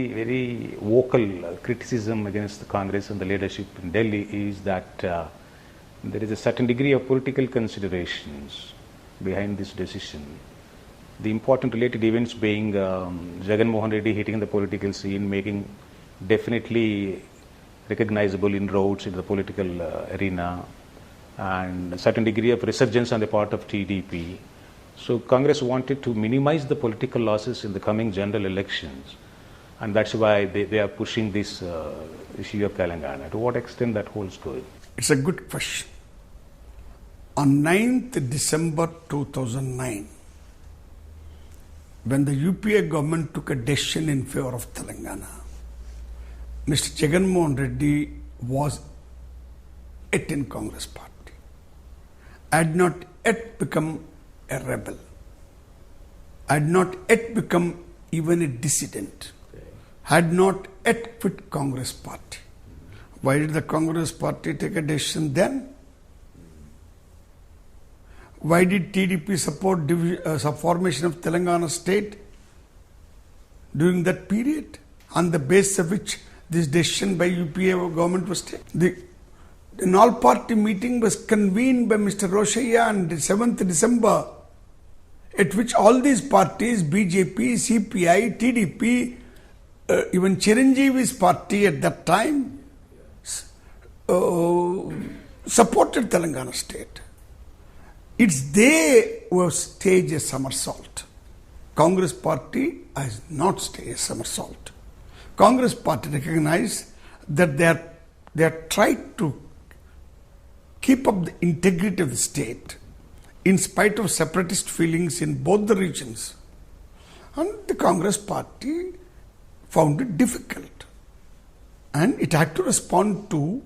very vocal criticism against the Congress and the leadership in Delhi is that there is a certain degree of political considerations behind this decision. The important related events being Jagan Mohan Reddy hitting the political scene, making definitely recognizable inroads into the political arena, and a certain degree of resurgence on the part of TDP. So Congress wanted to minimize the political losses in the coming general elections, and that's why they are pushing this issue of Telangana. To what extent that holds good? It's a good question. On 9th December 2009, when the UPA government took a decision in favor of Telangana, Mr. Jagan Mohan Reddy was yet in Congress party, had not yet become a rebel, had not yet become even a dissident, had not yet quit Congress party. Why did the Congress party take a decision then? Why did TDP support formation of Telangana state during that period, on the basis of which this decision by UPA government was taken? An all-party meeting was convened by Mr. Roshaiya on 7th December, at which all these parties, BJP, CPI, TDP, even Chiranjeevi's party at that time, supported Telangana state. It's they who have staged a somersault. Congress party has not staged a somersault. Congress party recognized that they are trying to keep up the integrity of the state in spite of separatist feelings in both the regions. And the Congress party found it difficult. And it had to respond to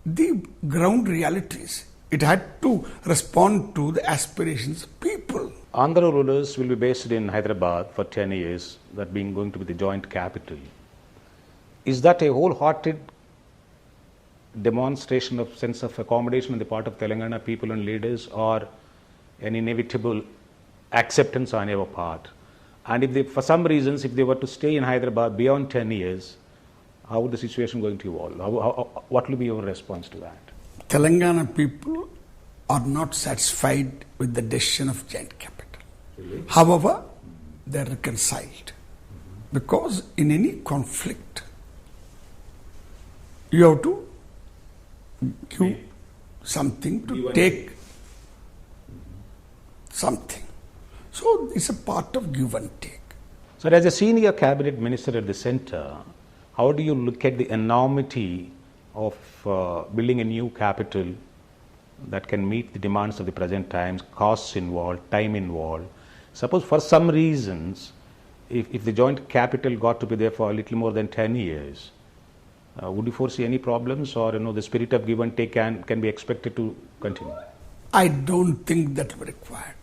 the ground realities. It had to respond to the aspirations of people. Andhra rulers will be based in Hyderabad for 10 years, that being going to be the joint capital. Is that a wholehearted demonstration of sense of accommodation on the part of Telangana people and leaders, or an inevitable acceptance on your part? And if they, for some reasons, if they were to stay in Hyderabad beyond 10 years, how would the situation going to evolve? What will be your response to that? Telangana people are not satisfied with the decision of joint capital. Really? However, they are reconciled. Because in any conflict, you have to give something to take something. So it's a part of give and take. So as a senior cabinet minister at the centre, how do you look at the enormity of building a new capital that can meet the demands of the present times, costs involved, time involved? Suppose for some reasons, if the joint capital got to be there for a little more than 10 years, would you foresee any problems, or the spirit of give and take can be expected to continue? I don't think that will be required.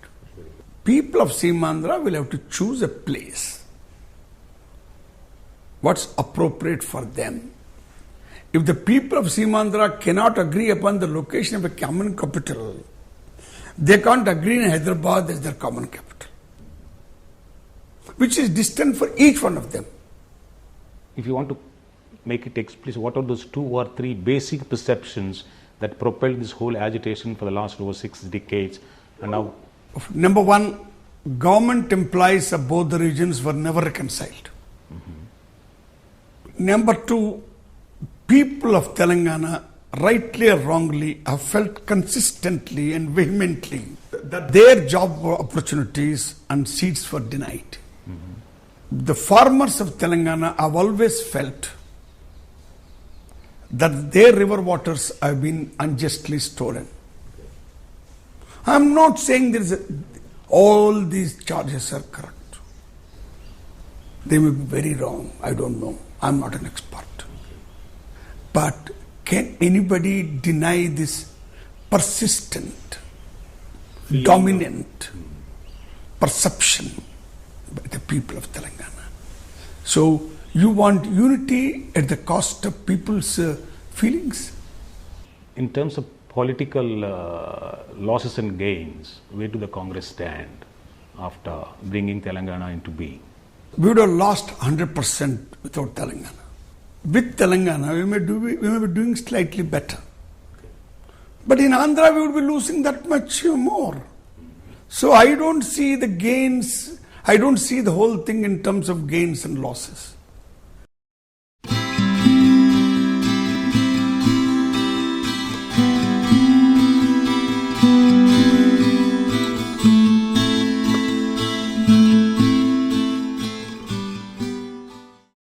People of Seemandhra will have to choose a place. What's appropriate for them? If the people of Seemandhra cannot agree upon the location of a common capital, they can't agree in Hyderabad as their common capital, which is distant for each one of them. If you want to make it explicit, what are those 2 or 3 basic perceptions that propelled this whole agitation for the last over 6 decades? And now, number 1, government employees of both the regions were never reconciled. Number 2, people of Telangana, rightly or wrongly, have felt consistently and vehemently that their job opportunities and seats were denied. The farmers of Telangana have always felt that their river waters have been unjustly stolen. I am not saying all these charges are correct. They may be very wrong. I don't know. I am not an expert. But can anybody deny this persistent, dominant perception by the people of Telangana? So you want unity at the cost of people's feelings? In terms of political losses and gains, where do the Congress stand after bringing Telangana into being? we would have lost 100% without Telangana. With Telangana, we may be doing slightly better. But in Andhra, we would be losing that much more. So I don't see the gains, I don't see the whole thing in terms of gains and losses.